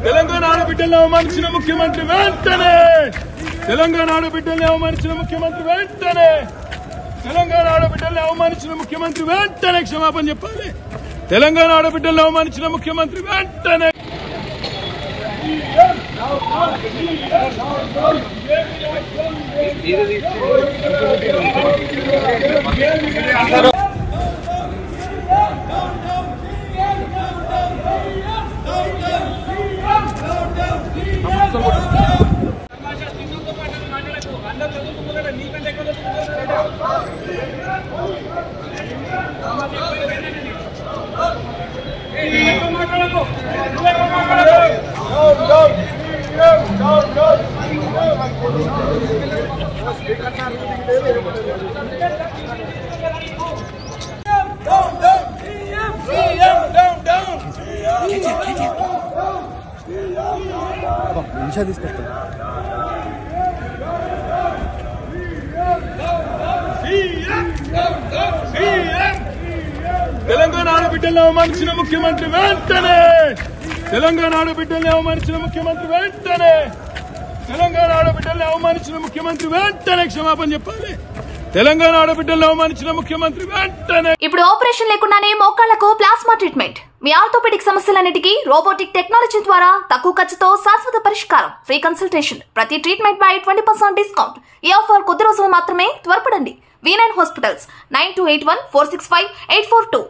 తెలంగాణ ఆడబిడ్డలను అవమానించిన ముఖ్యమంత్రి వెంటనే తెలంగాణ ఆడబిడ్డలను అవమానించిన ముఖ్యమంత్రి వెంటనే తెలంగాణ ఆడబిడ్డలను అవమానించిన ముఖ్యమంత్రి వెంటనే క్షమాపణ చెప్పాలి. తెలంగాణ ఆడబిడ్డలను అవమానించిన ముఖ్యమంత్రి వెంటనే తెలంగాణ ఆడబిడ్డలను అవమానించిన ముఖ్యమంత్రి వెంటనే తెలంగాణ ఆడబిడ్డలను అవమానించిన ముఖ్యమంత్రి వెంటనే తెలంగాణ ఆడబిడ్డలను అవమానించిన ముఖ్యమంత్రి వెంటనే క్షమాపణ చెప్పాలి. తెలంగాణ ఆడబిడ్డలను అవమానించిన ముఖ్యమంత్రి వెంటనే. ఇప్పుడు ఆపరేషన్ లేకుండానే మోకాళ్లకు ప్లాస్మా ట్రీట్మెంట్. మీ ఆర్థోపెడిక్ సమస్యలన్నిటికీ రోబోటిక్ టెక్నాలజీ ద్వారా తక్కువ ఖర్చుతో శాశ్వత పరిష్కారం. Free consultation. ప్రతి ట్రీట్మెంట్ పై 20% డిస్కౌంట్. ఈ ఆఫర్ కొద్ది రోజులు మాత్రమే. త్వరపడండి. V9 hospitals 9281465842.